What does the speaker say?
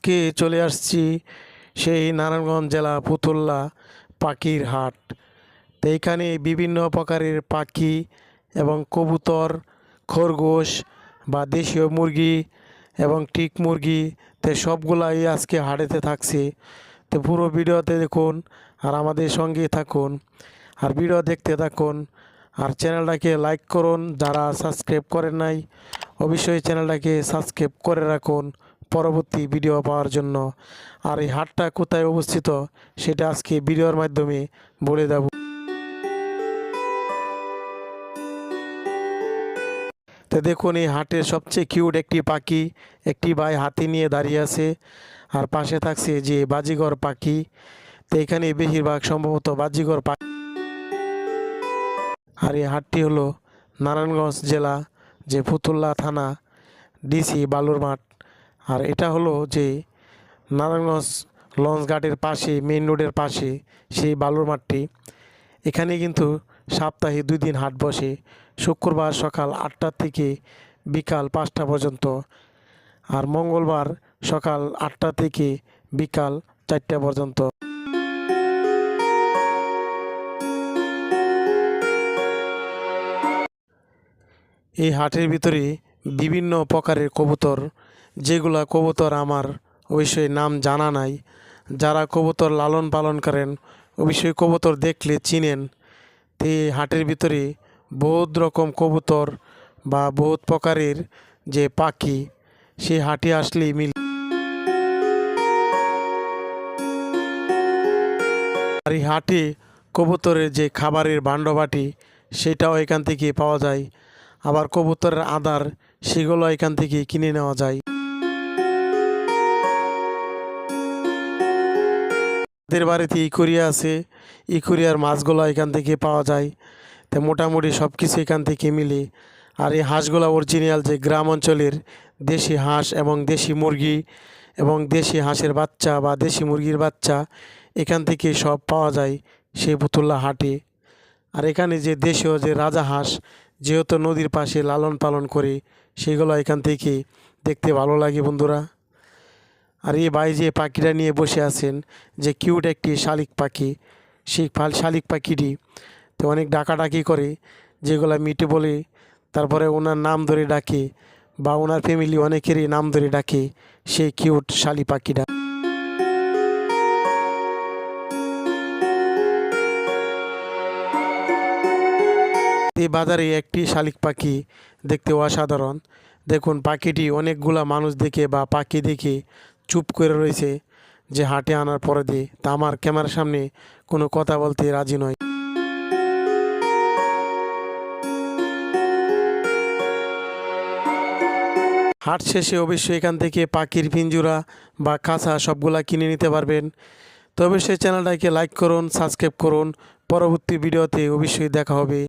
আজকে চলে আসছি সেই নারায়ণগঞ্জ জেলা ফতুল্লা পাখির হাট। তো এইখানে বিভিন্ন প্রকারের পাখি এবং কবুতর, খরগোশ বা দেশীয় মুরগি এবং টিক মুরগি, তো সবগুলাই আজকে হাটেতে থাকছে। তো পুরো ভিডিওতে দেখুন আর আমাদের সঙ্গে থাকুন আর ভিডিও দেখতে থাকুন। আর চ্যানেলটাকে লাইক করুন, যারা সাবস্ক্রাইব করেন নাই অবশ্যই চ্যানেলটাকে সাবস্ক্রাইব করে রাখুন পরবর্তী ভিডিও পাওয়ার জন্য। আর এই হাটটা কোথায় অবস্থিত সেটা আজকে ভিডিওর মাধ্যমে বলে দেব। তো দেখুন, এই হাটের সবচেয়ে কিউট একটি পাখি, একটি ভাই হাতি নিয়ে দাঁড়িয়ে আছে আর পাশে থাকছে যে বাজিঘর পাখি। তো এখানে বেশিরভাগ সম্ভবত বাজিঘর পাখি। আর এই হাটটি হলো নারায়ণগঞ্জ জেলা যে ফতুল্লা থানা ডিসি বালুরমাঠ। আর এটা হলো যে নারায়ণগঞ্জ লঞ্চ ঘাটের পাশে, মেইন রোডের পাশে সেই বালুর মাঠটি। এখানে কিন্তু সপ্তাহে 2 দিন হাট বসে, শুক্রবার সকাল 8টা থেকে বিকাল 5টা পর্যন্ত, আর মঙ্গলবার সকাল 8টা থেকে বিকাল 4টা পর্যন্ত। এই হাটের ভিতরে বিভিন্ন প্রকারের কবুতর, যেগুলা কবুতর আমার অবশ্যই নাম জানা নাই। যারা কবুতর লালন পালন করেন অবশ্যই কবুতর দেখলে চিনেন। তো এই হাটের ভিতরে বহুত রকম কবুতর বা বহুত প্রকারের যে পাখি, সেই হাটে আসলেই মিল। আর এই হাটে কবুতরের যে খাবারের ভাণ্ডবাটি সেটাও এখান থেকে পাওয়া যায়। আবার কবুতরের আদার সেগুলো এখান থেকে কিনে নেওয়া যায়। আমাদের বাড়িতে ইকুরিয়া আছে, ইকুরিয়ার মাছগুলো এখান থেকে পাওয়া যায়। তো মোটামুটি সব কিছু এখান থেকে মিলে। আর এই হাঁসগুলো অরিজিনাল যে গ্রাম অঞ্চলের দেশি হাঁস এবং দেশি মুরগি এবং দেশি হাঁসের বাচ্চা বা দেশি মুরগির বাচ্চা এখান থেকে সব পাওয়া যায় সেই ফতুল্লা হাটে। আর এখানে যে দেশীয় যে রাজা হাঁস, যেহেতু নদীর পাশে লালন পালন করে, সেগুলো এখান থেকে দেখতে ভালো লাগে বন্ধুরা। আর এই ভাই যে পাখিটা নিয়ে বসে আছেন, যে কিউট একটি শালিক পাখি, সেই শালিক পাখিটি তো অনেক ডাকাডাকি করে, যেগুলা মিটে বলে, তারপরে ওনার নাম ধরে ডাকে বা ওনার ফ্যামিলি অনেকেরই নাম ধরে ডাকে সেই কিউট শালিক পাখিটা। এই বাজারে একটি শালিক পাখি দেখতে অসাধারণ। দেখুন, পাখিটি অনেকগুলা মানুষ দেখে বা পাখি দেখে চুপ করে রয়েছে, যে হাটে আনার পরে দিয়ে তা আমার ক্যামেরার সামনে কোনো কথা বলতে রাজি নয়। হাট শেষে অবশ্যই এখান থেকে পাখির পিঞ্জুরা বা খাঁচা সবগুলা কিনে নিতে পারবেন। তো অবশ্যই চ্যানেলটাকে লাইক করুন, সাবস্ক্রাইব করুন। পরবর্তী ভিডিওতে অবশ্যই দেখা হবে।